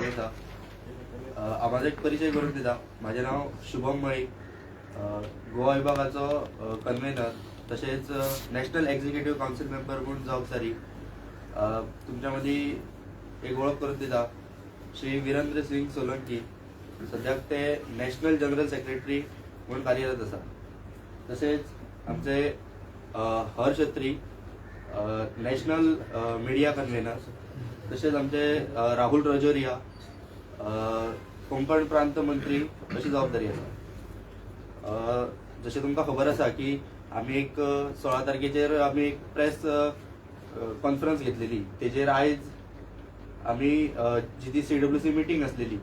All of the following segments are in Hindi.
सांगायचा माझा एक परिचय करून दिला। माझे नाव शुभम मळी, गोवा विभागाचो कन्व्हेनर तसेच नॅशनल एक्झिक्युटिव्ह काउन्सिल मेंबर म्हणून जबाबदारी। तुमच्यामध्ये एक ओळख करून दिला श्री वीरेंद्र सिंग सोलंकी, सध्याक ते नॅशनल जनरल सेक्रेटरी म्हणून कार्यरत आसा। तसेच आमचे हर्ष छत्री नॅशनल मीडिया कन्व्हेनर, तसेच आमचे राहुल रजोरिया कोंकण प्रांत मंत्री अशी जबाबदारी आसा। जशें तुमकां खबर आसा की आमी एक 16 तारखेचेर आमी एक प्रेस कॉन्फरन्स घेतलेली, तेजेर आयज आमी जी ती CWC मिटींग आसलेली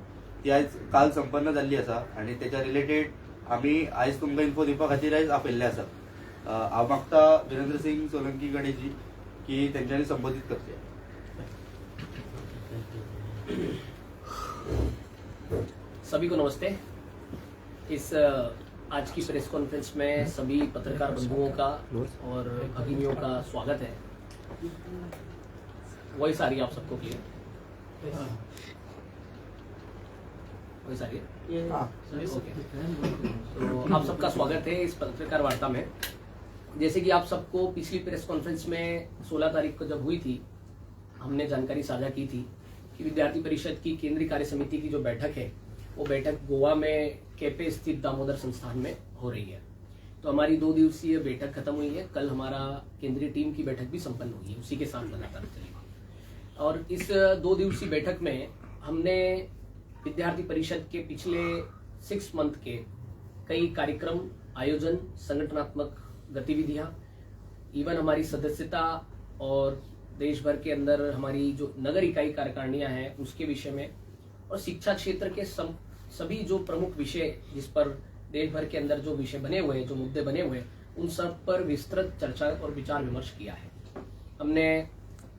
ती आयज काल संपन्न जाल्ली आसा आनी तेच्या रिलेटेड आमी आयज तुमकां इन्फो दिवपा खातीर आयज आपयल्ले आसा। हांव मागता वीरेंद्र सिंग सोलंकी कडेन जी की तेंच्यांनी संबोधीत करचें। सभी को नमस्ते। इस आज की प्रेस कॉन्फ्रेंस में सभी पत्रकार बंधुओं का और भगिनियों का स्वागत है। वॉइस आ रही है आप सबको क्लियर? वॉइस आ रही है? ओके। तो आप सबका स्वागत है इस पत्रकार वार्ता में। जैसे कि आप सबको पिछली प्रेस कॉन्फ्रेंस में 16 तारीख को जब हुई थी, हमने जानकारी साझा की थी कि विद्यार्थी परिषद की केंद्रीय कार्य समिति की जो बैठक है वो बैठक गोवा में कैफे स्थित दामोदर संस्थान में हो रही है। तो हमारी 2 दिवसीय बैठक खत्म हुई है। कल हमारा केंद्रीय टीम की बैठक भी संपन्न हुई है, उसी के साथ लगातार चलेगी। और इस 2 दिवसीय बैठक में हमने विद्यार्थी परिषद के पिछले 6 मंथ के कई कार्यक्रम, आयोजन, संगठनात्मक गतिविधियां, इवन हमारी सदस्यता और देश भर के अंदर हमारी जो नगर इकाई कार्यकारिणियां हैं उसके विषय में, और शिक्षा क्षेत्र के सभी जो प्रमुख विषय जिस पर देश भर के अंदर जो विषय बने हुए हैं, जो मुद्दे बने हुए हैं, उन सब पर विस्तृत चर्चा और विचार विमर्श किया है। हमने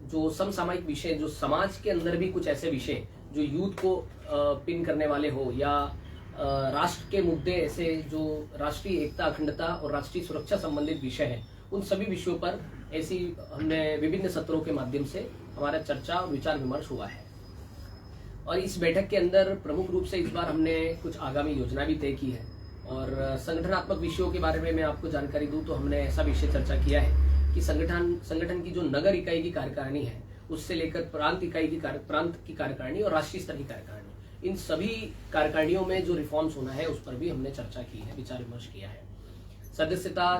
जो समसामयिक विषय, जो समाज के अंदर भी कुछ ऐसे विषय जो यूथ को पिन करने वाले हो, या राष्ट्र के मुद्दे ऐसे जो राष्ट्रीय एकता, अखंडता और राष्ट्रीय सुरक्षा संबंधित विषय हैं, उन सभी विषयों पर ऐसी हमने विभिन्न सत्रों के माध्यम से हमारा चर्चा और विचार विमर्श हुआ है। और इस बैठक के अंदर प्रमुख रूप से इस बार हमने कुछ आगामी योजना भी तय की है। और संगठनात्मक विषयों के बारे में मैं आपको जानकारी दूं तो हमने ऐसा विषय चर्चा किया है कि संगठन की जो नगर इकाई की कार्यकारिणी है, उससे लेकर प्रांत की कार्यकारिणी और राष्ट्रीय स्तर की कार्यकारिणी, इन सभी कार्यकारिणियों में जो रिफॉर्म्स होना है उस पर भी हमने चर्चा की है, विचार विमर्श किया है। सदस्यता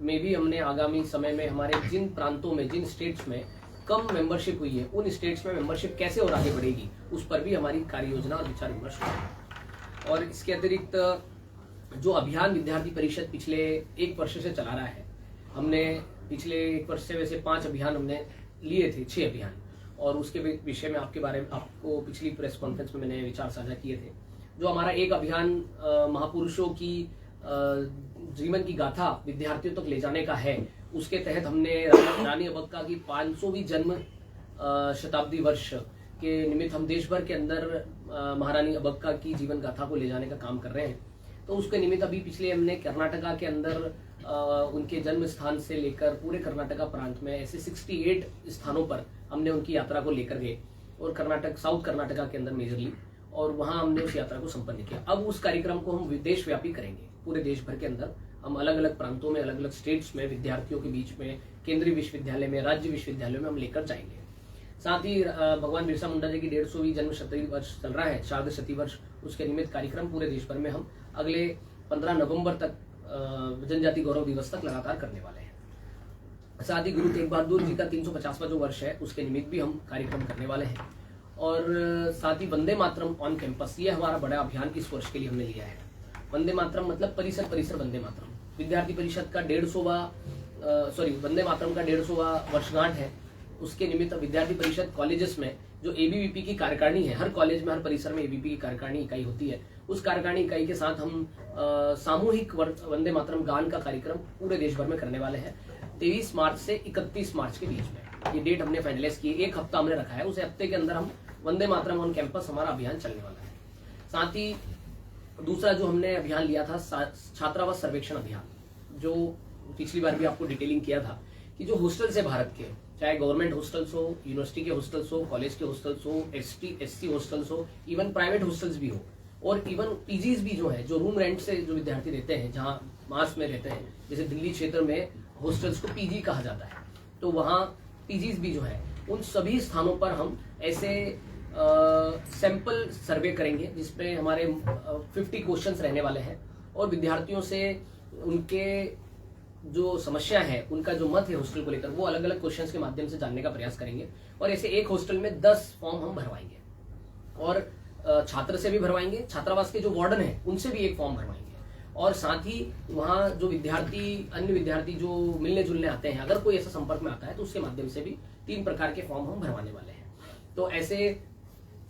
में भी हमने आगामी समय में हमारे जिन प्रांतों में, जिन स्टेट्स में कम मेंबरशिप हुई है, उन स्टेट्स में मेंबरशिप कैसे और आगे बढ़ेगी, उस पर भी हमारी कार्य योजना और विचार विमर्श हुआ है। और इसके अतिरिक्त जो अभियान विद्यार्थी परिषद पिछले 1 वर्ष से चला रहा है, हमने पिछले 1 वर्ष से वैसे 5 अभियान हमने लिए थे, 6 अभियान, और उसके विषय में आपके बारे में आपको पिछली प्रेस कॉन्फ्रेंस में मैंने विचार साझा किए थे। जो हमारा एक अभियान महापुरुषों की जीवन की गाथा विद्यार्थियों तक ले जाने का है, उसके तहत हमने रानी अबक्का की 500वीं जन्म शताब्दी वर्ष के निमित्त हम देश भर के अंदर महारानी अबक्का की जीवन गाथा को ले जाने का काम कर रहे हैं। तो उसके निमित्त अभी पिछले हमने कर्नाटका के अंदर उनके जन्म स्थान से लेकर पूरे कर्नाटका प्रांत में ऐसे 68 स्थानों पर हमने उनकी यात्रा को लेकर गए, और साउथ कर्नाटका के अंदर मेजरली, और वहां हमने उस यात्रा को संपन्न किया। अब उस कार्यक्रम को हम विदेश व्यापी करेंगे, पूरे देश भर के अंदर हम अलग अलग प्रांतों में, अलग अलग स्टेट्स में, विद्यार्थियों के बीच में, केंद्रीय विश्वविद्यालय में, राज्य विश्वविद्यालयों में हम लेकर जाएंगे। साथ ही भगवान बिरसा मुंडा जी की 150वीं जन्म शताब्दी वर्ष चल रहा है, श्राद्ध शती वर्ष, उसके निमित्त कार्यक्रम पूरे देश भर में हम अगले 15 नवंबर तक जनजाति गौरव दिवस तक लगातार करने वाले हैं। साथ ही गुरु तेग बहादुर जी का 350वां जो वर्ष है, उसके निमित्त भी हम कार्यक्रम करने वाले हैं। और साथ ही वंदे मातरम ऑन कैंपस, ये हमारा बड़ा अभियान इस वर्ष के लिए हमने लिया है। वंदे मातरम मतलब परिसर वंदे मातरम। विद्यार्थी परिषद का 150वां वंदे मातरम का 150वां वर्षगांठ है। उसके निमित्त विद्यार्थी परिषद कॉलेजेस में जो एबीवीपी की कार्यकारिणी है, हर कॉलेज में, हर परिसर में एबीवीपी की कार्यकारिणी इकाई होती है, उस कार्यकारिणी इकाई के साथ हम सामूहिक वंदे मातरम गान का कार्यक्रम पूरे देश भर में करने वाले हैं 23 मार्च से 31 मार्च के बीच में। ये डेट हमने फाइनलाइज की, 1 हफ्ता हमने रखा है, उस हफ्ते के अंदर हम वंदे मातरम ऑन कैंपस हमारा अभियान चलने वाला है। साथ ही दूसरा जो हमने अभियान लिया था, छात्रावास सर्वेक्षण अभियान, जो पिछली बार भी आपको डिटेलिंग किया था कि जो हॉस्टल से भारत के चाहे गवर्नमेंट हॉस्टल्स हो, यूनिवर्सिटी के हॉस्टल्स हो, कॉलेज के हॉस्टल्स हो, ST/SC हॉस्टल्स हो, इवन प्राइवेट हॉस्टल्स भी हो, और इवन पीजीज भी जो है, जो रूम रेंट से जो विद्यार्थी रहते हैं, जहाँ मास में रहते हैं, जैसे दिल्ली क्षेत्र में हॉस्टल्स को पीजी कहा जाता है, तो वहाँ पीजीज भी जो है, उन सभी स्थानों पर हम ऐसे सैंपल सर्वे करेंगे जिसमें हमारे 50 क्वेश्चंस रहने वाले हैं, और विद्यार्थियों से उनके जो समस्या है, उनका जो मत है हॉस्टल को लेकर, वो अलग अलग क्वेश्चंस के माध्यम से जानने का प्रयास करेंगे। और ऐसे एक हॉस्टल में 10 फॉर्म हम भरवाएंगे, और छात्र से भी भरवाएंगे, छात्रावास के जो वार्डन है उनसे भी एक फॉर्म भरवाएंगे, और साथ ही वहाँ जो विद्यार्थी, अन्य विद्यार्थी जो मिलने जुलने आते हैं, अगर कोई ऐसा संपर्क में आता है तो उसके माध्यम से भी 3 प्रकार के फॉर्म हम भरवाने वाले हैं। तो ऐसे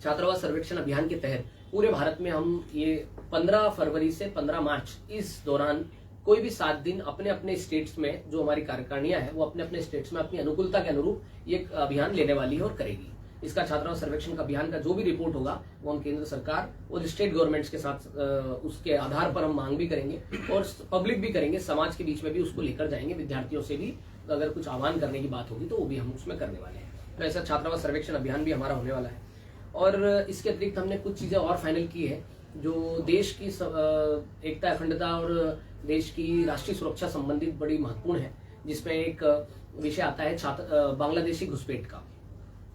छात्रावास सर्वेक्षण अभियान के तहत पूरे भारत में हम ये 15 फरवरी से 15 मार्च, इस दौरान कोई भी 7 दिन अपने अपने स्टेट्स में, जो हमारी कार्यकारिणियां है वो अपने अपने स्टेट्स में अपनी अनुकूलता के अनुरूप ये अभियान लेने वाली है और करेगी। इसका छात्रावास सर्वेक्षण का अभियान का जो भी रिपोर्ट होगा वो हम केंद्र सरकार और स्टेट गवर्नमेंट्स के साथ उसके आधार पर हम मांग भी करेंगे और पब्लिक भी करेंगे, समाज के बीच में भी उसको लेकर जाएंगे, विद्यार्थियों से भी अगर कुछ आह्वान करने की बात होगी तो वो भी हम उसमें करने वाले हैं। तो ऐसा छात्रावास सर्वेक्षण अभियान भी हमारा होने वाला है। और इसके अतिरिक्त हमने कुछ चीजें और फाइनल की है जो देश की एकता, अखंडता और देश की राष्ट्रीय सुरक्षा संबंधित बड़ी महत्वपूर्ण है, जिसमें एक विषय आता है बांग्लादेशी घुसपैठ का।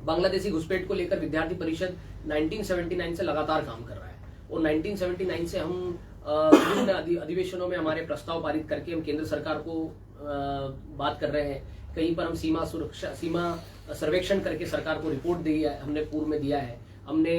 बांग्लादेशी घुसपैठ को लेकर विद्यार्थी परिषद 1979 से लगातार काम कर रहा है, और 1979 से हम विभिन्न अधिवेशनों में हमारे प्रस्ताव पारित करके हम केंद्र सरकार को बात कर रहे हैं। कहीं पर हम सीमा सर्वेक्षण करके सरकार को रिपोर्ट दी है, हमने पूर्व में दिया है। हमने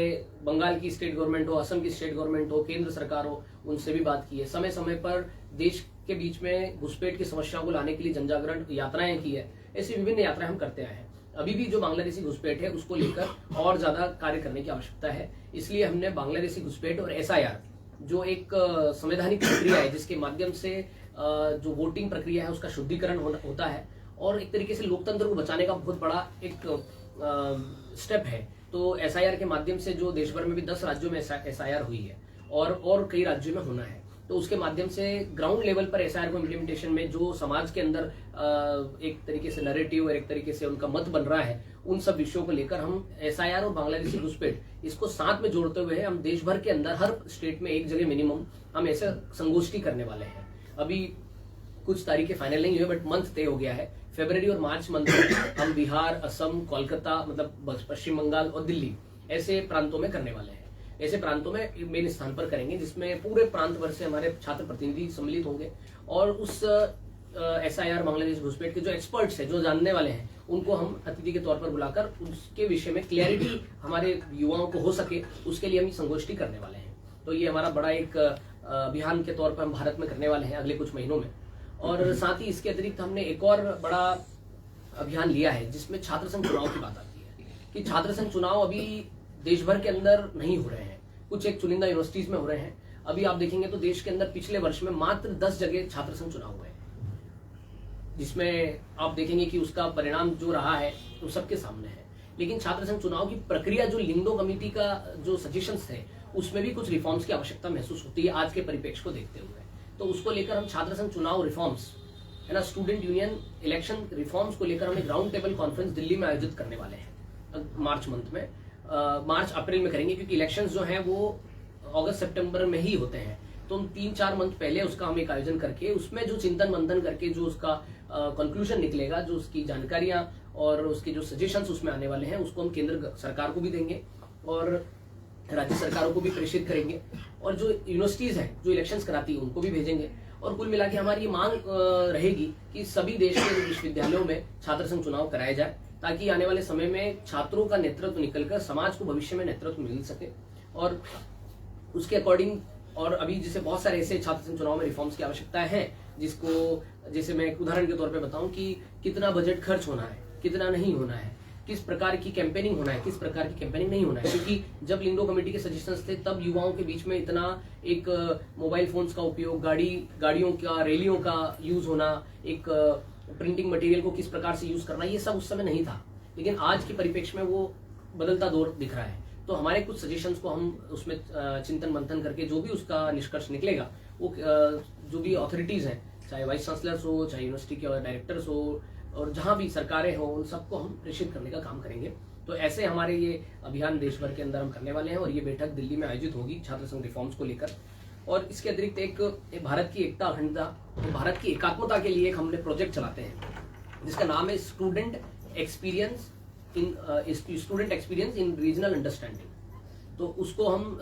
बंगाल की स्टेट गवर्नमेंट हो, असम की स्टेट गवर्नमेंट हो, केंद्र सरकार हो, उनसे भी बात की है। समय समय पर देश के बीच में घुसपैठ की समस्याओं को लाने के लिए जनजागरण यात्राएं की है। ऐसी विभिन्न यात्राएं हम करते आए हैं। अभी भी जो बांग्लादेशी घुसपैठ है उसको लेकर और ज्यादा कार्य करने की आवश्यकता है। इसलिए हमने बांग्लादेशी घुसपैठ और SIR, जो एक संवैधानिक प्रक्रिया है जिसके माध्यम से जो वोटिंग प्रक्रिया है उसका शुद्धिकरण होता है, और एक तरीके से लोकतंत्र को बचाने का बहुत बड़ा एक स्टेप है। तो SIR के माध्यम से जो देश भर में भी 10 राज्यों में SIR हुई है और कई राज्यों में होना है, तो उसके माध्यम से ग्राउंड लेवल पर SIR को इम्प्लीमेंटेशन में जो समाज के अंदर एक तरीके से नैरेटिव और एक तरीके से उनका मत बन रहा है, उन सब विषयों को लेकर हम SIR और बांग्लादेशी घुसपैठ इसको साथ में जोड़ते हुए हम देश भर के अंदर हर स्टेट में एक जगह मिनिमम हम ऐसे संगोष्ठी करने वाले हैं। अभी कुछ तारीखें फाइनल नहीं हुई, बट मंथ तय हो गया है। फरवरी और मार्च मंथ में हम बिहार, असम, कोलकाता, मतलब पश्चिम बंगाल और दिल्ली ऐसे प्रांतों में करने वाले हैं। ऐसे प्रांतों में मेन स्थान पर करेंगे, जिसमें पूरे प्रांत भर से हमारे छात्र प्रतिनिधि सम्मिलित होंगे, और उस SIR बांग्लादेश घुसपैठ के जो एक्सपर्ट्स हैं, जो जानने वाले हैं, उनको हम अतिथि के तौर पर बुलाकर उसके विषय में क्लैरिटी हमारे युवाओं को हो सके, उसके लिए हम संगोष्ठी करने वाले हैं। तो ये हमारा बड़ा एक अभियान के तौर पर हम भारत में करने वाले हैं अगले कुछ महीनों में। और साथ ही इसके अतिरिक्त हमने एक और बड़ा अभियान लिया है जिसमें छात्र संघ चुनाव की बात आती है कि छात्र संघ चुनाव अभी देश भर के अंदर नहीं हो रहे हैं, कुछ एक चुनिंदा यूनिवर्सिटीज में हो रहे हैं। अभी आप देखेंगे तो देश के अंदर पिछले वर्ष में मात्र 10 जगह छात्र संघ चुनाव हुए, जिसमें आप देखेंगे कि उसका परिणाम जो रहा है वो सबके सामने है। लेकिन छात्र संघ चुनाव की प्रक्रिया, जो लिंगडो कमेटी का जो सजेशंस थे, उसमें भी कुछ रिफॉर्म्स की आवश्यकता महसूस होती है आज के परिप्रेक्ष्य को देखते हुए। तो उसको लेकर हम छात्र संघ चुनाव रिफॉर्म्स है ना, स्टूडेंट यूनियन इलेक्शन रिफॉर्म्स को लेकर हम एक राउंड टेबल कॉन्फ्रेंस दिल्ली में आयोजित करने वाले हैं मार्च मंथ में। मार्च अप्रैल में करेंगे, क्योंकि इलेक्शंस जो हैं वो अगस्त सितंबर में ही होते हैं। तो हम 3-4 मंथ पहले उसका हम एक आयोजन करके उसमें जो चिंतन मंथन करके जो उसका कंक्लूजन निकलेगा, जो उसकी जानकारियां और उसके जो सजेशंस उसमें आने वाले हैं, उसको हम केंद्र सरकार को भी देंगे और राज्य सरकारों को भी प्रेषित करेंगे, और जो यूनिवर्सिटीज हैं जो इलेक्शंस कराती है उनको भी भेजेंगे। और कुल मिला के हमारी ये मांग रहेगी कि सभी देश के विश्वविद्यालयों में छात्र संघ चुनाव कराया जाए, ताकि आने वाले समय में छात्रों का नेतृत्व निकलकर समाज को भविष्य में नेतृत्व मिल सके। और उसके अकॉर्डिंग, और अभी जैसे बहुत सारे ऐसे छात्र संघ चुनाव में रिफॉर्म्स की आवश्यकता है, जिसको जैसे मैं एक उदाहरण के तौर पे बताऊं कि कितना बजट खर्च होना है, कितना नहीं होना है, किस प्रकार की कैंपेनिंग होना है, किस प्रकार की कैंपेनिंग नहीं होना है। क्योंकि जब लिंगडो कमेटी के सजेशंस थे तब युवाओं के बीच में इतना एक मोबाइल फोन्स का उपयोग, गाड़ियों का, रैलियों का यूज होना, एक प्रिंटिंग मटेरियल को किस प्रकार से यूज करना, ये सब उस समय नहीं था। लेकिन आज के परिप्रेक्ष्य में वो बदलता दौर दिख रहा है। तो हमारे कुछ सजेशंस को हम उसमें चिंतन मंथन करके जो भी उसका निष्कर्ष निकलेगा, वो जो भी अथॉरिटीज हैं, चाहे वाइस चांसलर्स हो, चाहे यूनिवर्सिटी के डायरेक्टर्स हो, और जहां भी सरकारें हों उन सबको हम प्रेषित करने का काम करेंगे। तो ऐसे हमारे ये अभियान देश भर के अंदर हम करने वाले हैं और ये बैठक दिल्ली में आयोजित होगी छात्र संघ रिफॉर्म्स को लेकर। और इसके अतिरिक्त एक भारत की एकता, अखंडता, भारत की एकात्मता के लिए एक हमने प्रोजेक्ट चलाते हैं जिसका नाम है student experience in regional understanding. तो उसको हम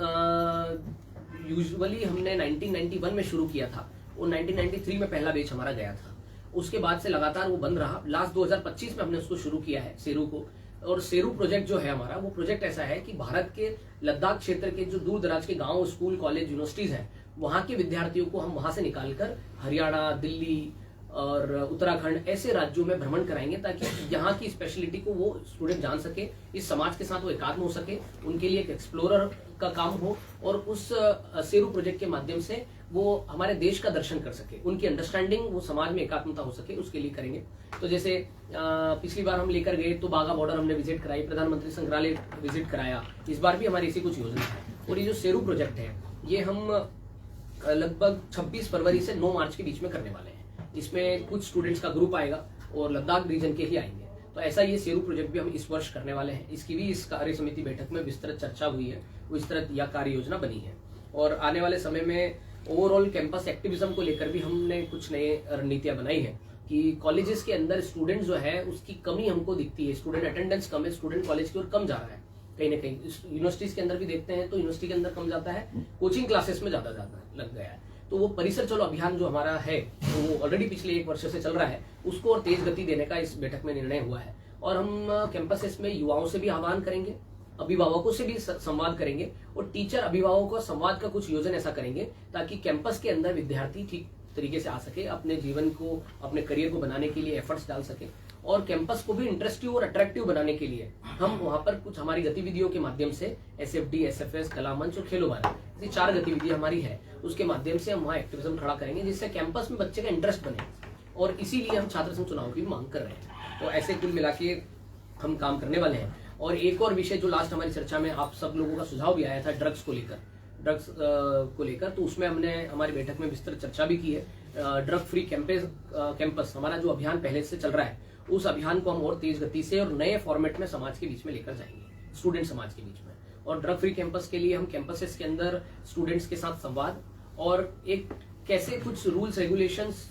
यूजुअली हमने 1991 में शुरू किया था और 1993 में पहला बैच हमारा गया था। उसके बाद से लगातार वो बंद रहा। लास्ट 2025 में हमने उसको शुरू किया है सेरू को। और सेरू प्रोजेक्ट जो है हमारा, वो प्रोजेक्ट ऐसा है कि भारत के लद्दाख क्षेत्र के जो दूर दराज के गांव, स्कूल, कॉलेज, यूनिवर्सिटीज हैं, वहां के विद्यार्थियों को हम वहां से निकालकर हरियाणा, दिल्ली और उत्तराखंड ऐसे राज्यों में भ्रमण कराएंगे ताकि यहाँ की स्पेशलिटी को वो स्टूडेंट जान सके, इस समाज के साथ वो एकात्म हो सके, उनके लिए एक एक्सप्लोरर का काम हो और उस सेरू प्रोजेक्ट के माध्यम से वो हमारे देश का दर्शन कर सके, उनकी अंडरस्टैंडिंग, वो समाज में एकात्मता हो सके, उसके लिए करेंगे। तो जैसे पिछली बार हम लेकर गए तो बाघा बॉर्डर हमने विजिट कराई, प्रधानमंत्री संग्रहालय विजिट कराया। इस बार भी हमारी ऐसी कुछ योजना है। और ये जो सेरू प्रोजेक्ट है ये हम लगभग 26 फरवरी से 9 मार्च के बीच में करने वाले हैं। इसमें कुछ स्टूडेंट्स का ग्रुप आएगा और लद्दाख रीजन के ही आएंगे। तो ऐसा ये सेरू प्रोजेक्ट भी हम इस वर्ष करने वाले हैं। इसकी भी इस कार्य समिति बैठक में विस्तृत चर्चा हुई है, विस्तृत यह कार्य योजना बनी है। और आने वाले समय में ओवरऑल कैंपस एक्टिविज्म को लेकर भी हमने कुछ नए रणनीतियां बनाई है कि कॉलेजेस के अंदर स्टूडेंट जो है उसकी कमी हमको दिखती है, स्टूडेंट अटेंडेंस कम है, स्टूडेंट कॉलेज की ओर कम जा रहा है। कहीं ना कहीं यूनिवर्सिटीज के अंदर भी देखते हैं तो यूनिवर्सिटी के अंदर कम जाता है, कोचिंग क्लासेस में ज्यादा लग गया है। तो वो परिसर चलो अभियान जो हमारा है तो वो ऑलरेडी पिछले 1 वर्ष से चल रहा है, उसको और तेज गति देने का इस बैठक में निर्णय हुआ है। और हम कैंपसेस में युवाओं से भी आह्वान करेंगे, अभिभावकों से भी संवाद करेंगे और टीचर अभिभावकों का संवाद का कुछ योजना ऐसा करेंगे ताकि कैंपस के अंदर विद्यार्थी ठीक तरीके से आ सके, अपने जीवन को, अपने करियर को बनाने के लिए एफर्ट्स डाल सके और कैंपस को भी इंटरेस्टिव और अट्रैक्टिव बनाने के लिए हम वहां पर कुछ हमारी गतिविधियों के माध्यम से SFD, SFS, कला मंच और खेलो बार, ये 4 गतिविधियां हमारी है, उसके माध्यम से हम वहाँ एक्टिविज्म खड़ा करेंगे जिससे कैंपस में बच्चे का इंटरेस्ट बने। और इसीलिए हम छात्र संघ चुनाव की मांग कर रहे हैं। तो ऐसे कुल मिला के हम काम करने वाले हैं। और एक और विषय जो लास्ट हमारी चर्चा में आप सब लोगों का सुझाव भी आया था ड्रग्स को लेकर, तो उसमें हमने हमारी बैठक में विस्तृत चर्चा भी की है। ड्रग फ्री कैंपस हमारा जो अभियान पहले से चल रहा है, उस अभियान को हम और तेज गति से और नए फॉर्मेट में समाज के बीच में लेकर जाएंगे, स्टूडेंट समाज के बीच में। और ड्रग फ्री कैंपस के लिए हम कैंपसेस के अंदर स्टूडेंट्स के साथ संवाद और एक कैसे कुछ रूल्स रेगुलेशंस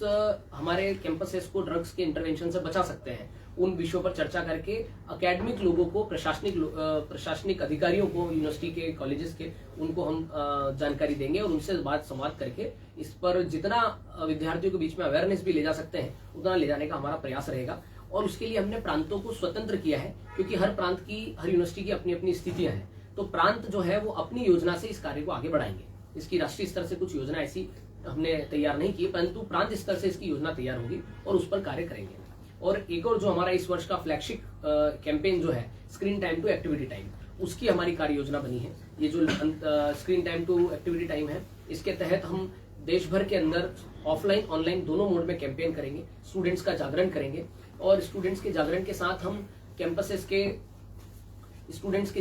हमारे कैंपसेस को ड्रग्स के इंटरवेंशन से बचा सकते हैं, उन विषयों पर चर्चा करके अकेडमिक लोगों को, प्रशासनिक अधिकारियों को, यूनिवर्सिटी के, कॉलेजेस के, उनको हम जानकारी देंगे और उनसे बात संवाद करके इस पर जितना विद्यार्थियों के बीच में अवेयरनेस भी ले जा सकते हैं उतना ले जाने का हमारा प्रयास रहेगा। और उसके लिए हमने प्रांतों को स्वतंत्र किया है क्योंकि हर प्रांत की, हर यूनिवर्सिटी की अपनी अपनी स्थितियां हैं। तो प्रांत जो है वो अपनी योजना से इस कार्य को आगे बढ़ाएंगे। इसकी राष्ट्रीय स्तर से कुछ योजना ऐसी हमने तैयार नहीं की, परंतु प्रांत स्तर से इसकी योजना तैयार होगी और उस पर कार्य करेंगे। और एक और जो हमारा इस वर्ष का फ्लैगशिप कैंपेन जो है screen time to activity time, उसकी हमारी कार्य योजना बनी है। ये जो screen time to activity time है, इसके तहत हम देश भर के अंदर ऑफलाइन ऑनलाइन दोनों मोड में कैंपेन करेंगे, स्टूडेंट्स का जागरण करेंगे और स्टूडेंट्स के जागरण के साथ हम कैंपसेस के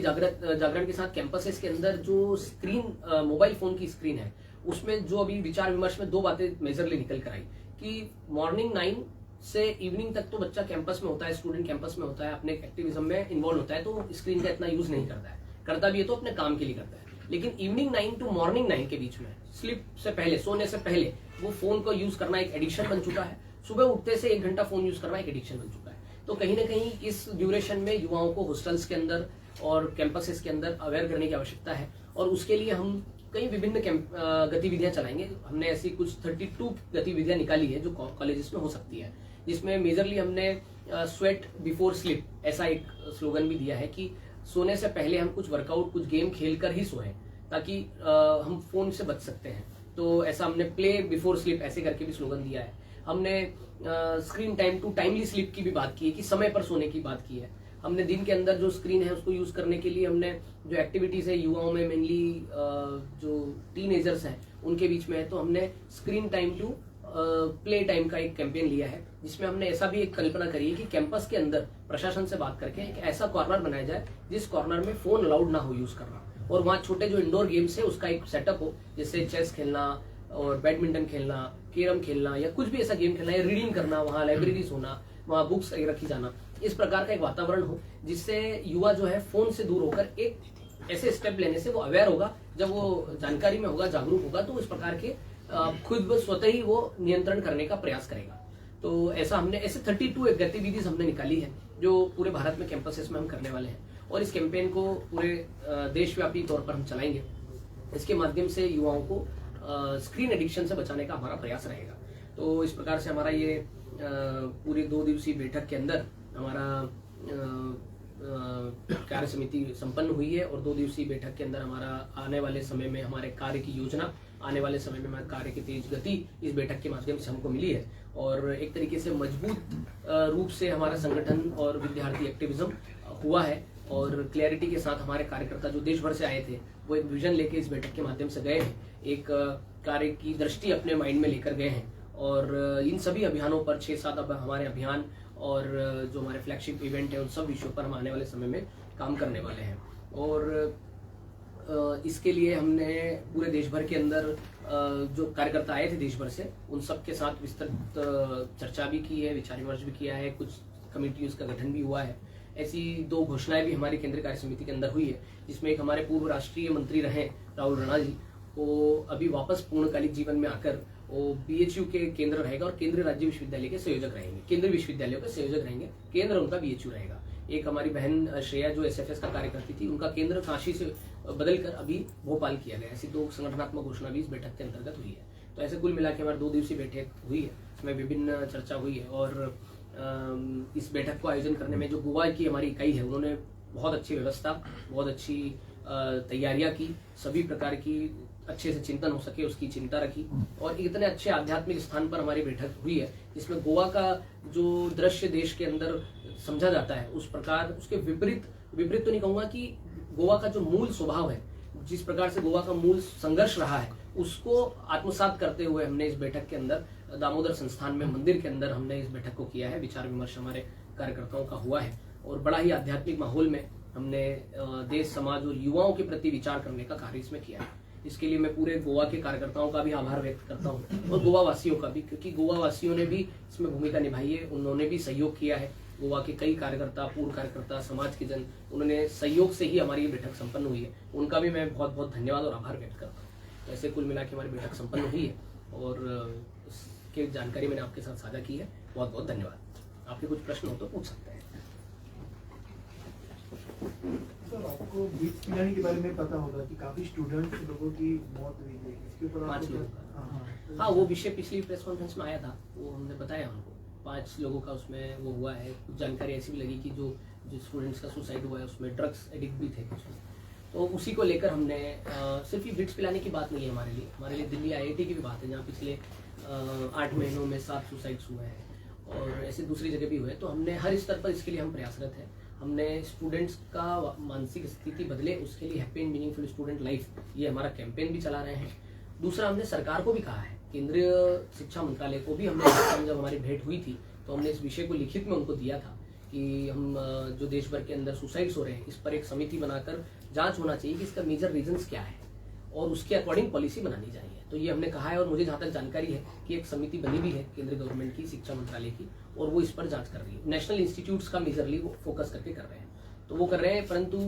जागरण के साथ कैंपसेस के अंदर जो स्क्रीन, मोबाइल फोन की स्क्रीन है, उसमें जो अभी विचार विमर्श में 2 बातें मेजरली निकल कर आई कि मॉर्निंग 9 से इवनिंग तक तो बच्चा कैंपस में होता है, स्टूडेंट कैंपस में होता है, अपने एक्टिविज्म में इन्वॉल्व होता है, तो स्क्रीन का इतना यूज नहीं करता है, करता भी है तो अपने काम के लिए करता है। लेकिन इवनिंग 9 टू मॉर्निंग 9 के बीच में, स्लीप से पहले, सोने से पहले वो फोन को यूज करना एक एडिक्शन बन चुका है। सुबह उठते से 1 घंटा फोन यूज करना एक एडिक्शन बन चुका है। तो कहीं ना कहीं इस ड्यूरेशन में युवाओं को हॉस्टल्स के अंदर और कैंपसेस के अंदर अवेयर करने की आवश्यकता है और उसके लिए हम कई विभिन्न गतिविधियां चलाएंगे। हमने ऐसी कुछ 32 गतिविधियां निकाली है जो कॉलेजेस में हो सकती है, जिसमें मेजरली हमने स्वेट बिफोर स्लीप ऐसा एक स्लोगन भी दिया है कि सोने से पहले हम कुछ वर्कआउट, कुछ गेम खेलकर ही सोएं ताकि हम फोन से बच सकते हैं। तो ऐसा हमने प्ले बिफोर स्लीप ऐसे करके भी स्लोगन दिया है। हमने screen time to timely sleep की भी बात की है कि समय पर सोने की बात की है। हमने दिन के अंदर जो स्क्रीन है उसको यूज करने के लिए हमने जो एक्टिविटीज है युवाओं में, मेनली जो टीनेजर्स हैं उनके बीच में है, तो हमने screen time to play time का एक कैंपेन लिया है, जिसमें हमने ऐसा भी एक कल्पना करी है कि कैंपस के अंदर प्रशासन से बात करके एक ऐसा कॉर्नर बनाया जाए जिस कॉर्नर में फोन अलाउड ना हो यूज करना, और वहाँ छोटे जो इंडोर गेम्स है उसका एक सेटअप हो, जैसे चेस खेलना और बैडमिंटन खेलना, कैरम खेलना या कुछ भी ऐसा गेम खेलना या रीडिंग करना, वहाँ लाइब्रेरीज होना, वहाँ बुक्स रखी जाना, इस प्रकार का एक वातावरण हो जिससे युवा जो है फोन से दूर होकर एक ऐसे स्टेप लेने से वो अवेयर होगा, जब वो जानकारी में होगा, जागरूक होगा, तो इस प्रकार के खुद स्वतः ही वो नियंत्रण करने का प्रयास करेगा। तो ऐसा हमने ऐसे 32 गतिविधि हमने निकाली है जो पूरे भारत में कैंपसेस में हम करने वाले हैं, और इस कैंपेन को पूरे देशव्यापी तौर पर हम चलाएंगे। इसके माध्यम से युवाओं को स्क्रीन एडिक्शन से बचाने का हमारा प्रयास रहेगा। तो इस प्रकार से हमारा ये पूरे 2 दिवसीय बैठक के अंदर हमारा कार्य समिति संपन्न हुई है, और 2 दिवसीय बैठक के अंदर हमारा आने वाले समय में हमारे कार्य की योजना, आने वाले समय में हमारे कार्य की तेज गति इस बैठक के माध्यम से हमको मिली है, और एक तरीके से मजबूत रूप से हमारा संगठन और विद्यार्थी एक्टिविज्म हुआ है, और क्लैरिटी के साथ हमारे कार्यकर्ता जो देश भर से आए थे वो एक विजन लेके इस बैठक के माध्यम से गए हैं, एक कार्य की दृष्टि अपने माइंड में लेकर गए हैं, और इन सभी अभियानों पर 6-7 अब हमारे अभियान और जो हमारे फ्लैगशिप इवेंट है उन सब विषयों पर हम आने वाले समय में काम करने वाले हैं। और इसके लिए हमने पूरे देश भर के अंदर जो कार्यकर्ता आए थे देश भर से, उन सब के साथ विस्तृत चर्चा भी की है, विचार विमर्श भी किया है, कुछ कमेटियों का गठन भी हुआ है। ऐसी 2 घोषणाएं भी हमारी केंद्रीय कार्य समिति के अंदर हुई है, जिसमें एक हमारे पूर्व राष्ट्रीय मंत्री रहे राहुल राणा जी, वो अभी वापस पूर्णकालिक जीवन में आकर वो BHU के केंद्र रहेगा और केंद्रीय राज्य विश्वविद्यालय के संयोजक रहेंगे, केंद्रीय विश्वविद्यालयों के संयोजक रहेंगे, केंद्र उनका BHU रहेगा। एक हमारी बहन श्रेया जो SFS का कार्य करती थी, उनका केंद्र काशी से बदलकर अभी भोपाल किया गया। ऐसी 2 संगठनात्मक घोषणा भी इस बैठक के अंतर्गत हुई है। तो ऐसे कुल मिला के हमारी 2 दिवसीय बैठक हुई है, इसमें विभिन्न चर्चा हुई है, और इस बैठक को आयोजन करने में जो गोवा की हमारी इकाई है उन्होंने बहुत अच्छी व्यवस्था, बहुत अच्छी तैयारियां की, सभी प्रकार की अच्छे से चिंतन हो सके उसकी चिंता रखी, और इतने अच्छे आध्यात्मिक स्थान पर हमारी बैठक हुई है जिसमें गोवा का जो दृश्य देश के अंदर समझा जाता है उस प्रकार उसके विपरीत तो नहीं कहूंगा कि गोवा का जो मूल स्वभाव है, जिस प्रकार से गोवा का मूल संघर्ष रहा है, उसको आत्मसात करते हुए हमने इस बैठक के अंदर दामोदर संस्थान में मंदिर के अंदर हमने इस बैठक को किया है। विचार विमर्श हमारे कार्यकर्ताओं का हुआ है, और बड़ा ही आध्यात्मिक माहौल में हमने देश, समाज और युवाओं के प्रति विचार करने का कार्य इसमें किया है। इसके लिए मैं पूरे गोवा के कार्यकर्ताओं का भी आभार व्यक्त करता हूँ, और गोवा वासियों का भी, क्योंकि गोवा वासियों ने भी इसमें भूमिका निभाई है, उन्होंने भी सहयोग किया है। गोवा के कई कार्यकर्ता, पूर्व कार्यकर्ता, समाज के जन, उन्होंने सहयोग से ही हमारी ये बैठक संपन्न हुई है, उनका भी मैं बहुत बहुत धन्यवाद और आभार व्यक्त करता हूँ। तो ऐसे कुल मिला के हमारी बैठक संपन्न हुई है, और उसकी जानकारी मैंने आपके साथ साझा की है। बहुत बहुत धन्यवाद। आपके कुछ प्रश्न हो तो पूछ सकते हैं। सर, आपको बीट्स पिलाने के बारे में पता होगा कि काफी स्टूडेंट्स लोगों की मौत हुई है, इसके ऊपर 5 लोगों का, हाँ वो विषय पिछली प्रेस कॉन्फ्रेंस में आया था, वो हमने बताया उनको। 5 लोगों का उसमें वो हुआ है। कुछ जानकारी ऐसी भी लगी कि जो स्टूडेंट्स का सुसाइड हुआ है उसमें ड्रग्स एडिक्ट भी थे कुछ, तो उसी को लेकर हमने सिर्फ ये बिट्स पिलाने की बात नहीं है हमारे लिए दिल्ली IIT की भी बात है, जहाँ पिछले 8 महीनों में 7 सुसाइड्स हुए हैं, और ऐसे दूसरी जगह भी हुए। तो हमने हर स्तर पर इसके लिए हम प्रयासरत हैं। हमने स्टूडेंट्स का मानसिक स्थिति बदले, उसके लिए happy and meaningful student life, ये हमारा कैंपेन भी चला रहे हैं। दूसरा, हमने सरकार को भी कहा है, केंद्रीय शिक्षा मंत्रालय को भी हमने, जब हमारी भेंट हुई थी तो हमने इस विषय को लिखित में उनको दिया था कि हम जो देश भर के अंदर सुसाइड्स हो रहे हैं, इस पर एक समिति बनाकर जांच होना चाहिए कि इसका मेजर रीजंस क्या है, और उसके अकॉर्डिंग पॉलिसी बनानी चाहिए। तो ये हमने कहा है, और मुझे जहाँ तक जानकारी है कि एक समिति बनी भी है केंद्रीय गवर्नमेंट की, शिक्षा मंत्रालय की, और वो इस पर जांच कर रही है। नेशनल इंस्टीट्यूट्स का मेजरली वो फोकस करके कर रहे हैं, तो वो कर रहे हैं। परंतु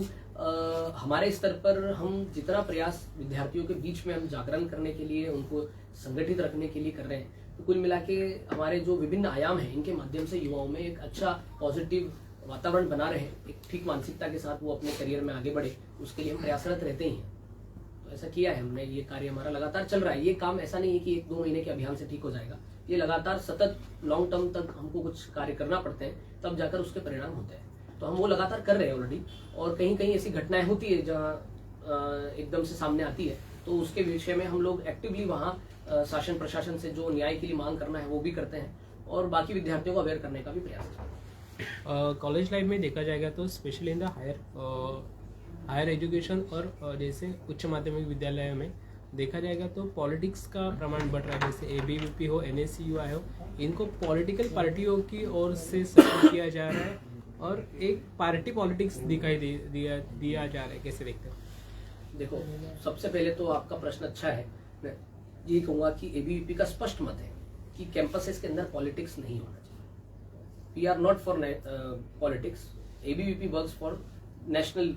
हमारे स्तर पर हम जितना प्रयास विद्यार्थियों के बीच में हम जागरण करने के लिए, उनको संगठित रखने के लिए कर रहे हैं, तो कुल मिला के हमारे जो विभिन्न आयाम हैं, इनके माध्यम से युवाओं में एक अच्छा पॉजिटिव वातावरण बना रहे, एक ठीक मानसिकता के साथ वो अपने करियर में आगे बढ़े, उसके लिए हम प्रयासरत रहते ही हैं। तो ऐसा किया है हमने, ये कार्य हमारा लगातार चल रहा है। ये काम ऐसा नहीं है कि 1-2 महीने के अभियान से ठीक हो जाएगा, ये लगातार सतत लॉन्ग टर्म तक हमको कुछ कार्य करना पड़ते हैं, तब जाकर उसके परिणाम होते हैं। तो हम वो लगातार कर रहे हैं ऑलरेडी, और कहीं कहीं ऐसी घटनाएं होती है जहाँ एकदम से सामने आती है, तो उसके विषय में हम लोग एक्टिवली वहाँ शासन प्रशासन से जो न्याय के लिए मांग करना है वो भी करते हैं, और बाकी विद्यार्थियों को अवेयर करने का भी प्रयास करते हैं। कॉलेज लाइफ में देखा जाएगा तो specially in the higher education और जैसे उच्च माध्यमिक विद्यालय में देखा जाएगा तो पॉलिटिक्स का प्रमाण बढ़ रहा है। जैसे ABVP हो, NSCUI हो, इनको पॉलिटिकल पार्टियों की ओर से सपोर्ट किया जा रहा है, और एक पार्टी पॉलिटिक्स दिखाई दिया जा रहा है। कैसे देखते हैं? देखो, सबसे पहले तो आपका प्रश्न अच्छा है। मैं ये कहूँगा कि ABVP का स्पष्ट मत है कि कैंपसेस के अंदर पॉलिटिक्स नहीं होना चाहिए। We are not for politics, ABVP works for national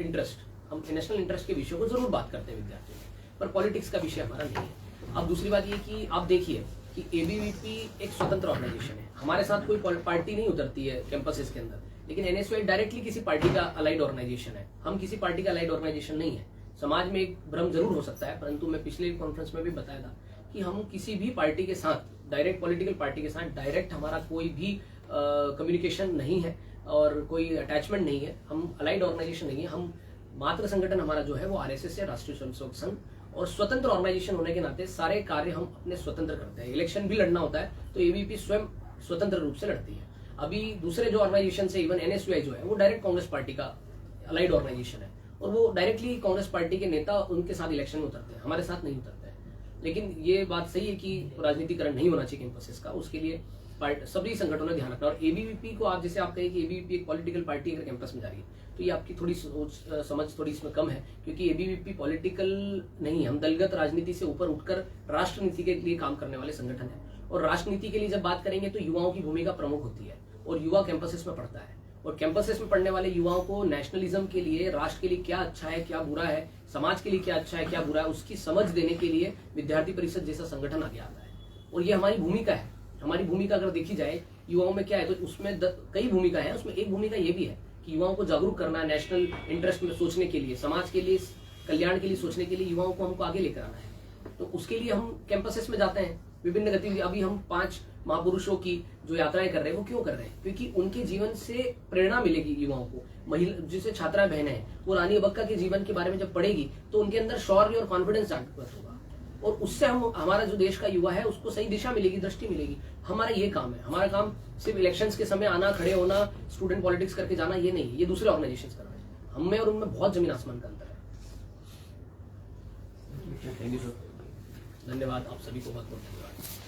interest. हम नेशनल इंटरेस्ट के विषयों को जरूर बात करते हैं विद्यार्थियों में, पर पॉलिटिक्स का विषय हमारा नहीं है। अब दूसरी बात ये कि आप देखिए कि एबीवीपी एक स्वतंत्र ऑर्गेनाइजेशन है, हमारे साथ कोई पार्टी नहीं उतरती है कैंपसेस के अंदर, लेकिन एनएसयूआई डायरेक्टली किसी पार्टी का अलाइड ऑर्गेनाइजेशन है, हम किसी पार्टी का अलाइड ऑर्गेनाइजेशन नहीं है। समाज में एक भ्रम जरूर हो सकता है, परंतु मैं पिछले कॉन्फ्रेंस में भी बताया था कि हम किसी भी पार्टी के साथ, डायरेक्ट पॉलिटिकल पार्टी के साथ डायरेक्ट हमारा कोई भी कम्युनिकेशन नहीं है और कोई अटैचमेंट नहीं है, हम अलाइड ऑर्गेनाइजेशन नहीं है। हम मात्र संगठन हमारा जो है वो आरएसएस या राष्ट्रीय स्वयंसेवक संघ, और स्वतंत्र ऑर्गेनाइजेशन होने के नाते सारे कार्य हम अपने स्वतंत्र करते हैं। इलेक्शन भी लड़ना होता है तो एबीवीपी स्वयं स्वतंत्र रूप से लड़ती है। अभी दूसरे जो ऑर्गेनाइजेशन है, इवन एनएसयूआई जो है वो डायरेक्ट कांग्रेस पार्टी का अलाइड ऑर्गेनाइजेशन है, और वो डायरेक्टली कांग्रेस पार्टी के नेता उनके साथ इलेक्शन में उतरते हैं, हमारे साथ नहीं उतरते हैं। लेकिन ये बात सही है कि राजनीतिकरण नहीं होना चाहिए कैंपसेस का, उसके लिए सभी संगठनों ने ध्यान रखना। और एबीवीपी को आप जैसे आप कहें कि एबीवीपी एक पॉलिटिकल पार्टी अगर कैंपस में जा रही है तो ये आपकी थोड़ी समझ थोड़ी इसमें कम है, क्योंकि एबीवीपी पॉलिटिकल नहीं है। हम दलगत राजनीति से ऊपर उठकर राष्ट्र नीति के लिए काम करने वाले संगठन है, और राष्ट्र नीति के लिए जब बात करेंगे तो युवाओं की भूमिका प्रमुख होती है, और युवा कैंपसेस में पढ़ता है, और कैंपसेस में पढ़ने वाले युवाओं को नेशनलिज्म के लिए, राष्ट्र के लिए क्या अच्छा है क्या बुरा है, समाज के लिए क्या अच्छा है क्या बुरा है, उसकी समझ देने के लिए विद्यार्थी परिषद जैसा संगठन आगे आता है। और ये हमारी भूमिका है। हमारी भूमिका अगर देखी जाए युवाओं में क्या है तो उसमें कई भूमिका है, उसमें एक भूमिका ये भी है कि युवाओं को जागरूक करना है, नेशनल इंटरेस्ट में सोचने के लिए, समाज के लिए, कल्याण के लिए सोचने के लिए युवाओं को हमको आगे लेकर आना है। तो उसके लिए हम कैंपसेस में जाते हैं, विभिन्न गतिविधि। अभी हम 5 महापुरुषों की जो यात्राएं कर रहे हैं वो क्यों कर रहे हैं? क्योंकि उनके जीवन से प्रेरणा मिलेगी युवाओं को। महिला जैसे छात्रा बहनें हैं, वो रानी अब्बक्का के जीवन के बारे में जब पढ़ेगी तो उनके अंदर शौर्य और कॉन्फिडेंस जागृत होगा, और उससे हम हमारा जो देश का युवा है उसको सही दिशा मिलेगी, दृष्टि मिलेगी। हमारा ये काम है। हमारा काम सिर्फ इलेक्शंस के समय आना, खड़े होना, स्टूडेंट पॉलिटिक्स करके जाना, ये नहीं है। ये दूसरे ऑर्गेनाइजेशंस कर रहे हैं। हम में और उनमें बहुत जमीन आसमान का अंतर है। थैंक यू सर, धन्यवाद। आप सभी को बहुत बहुत धन्यवाद।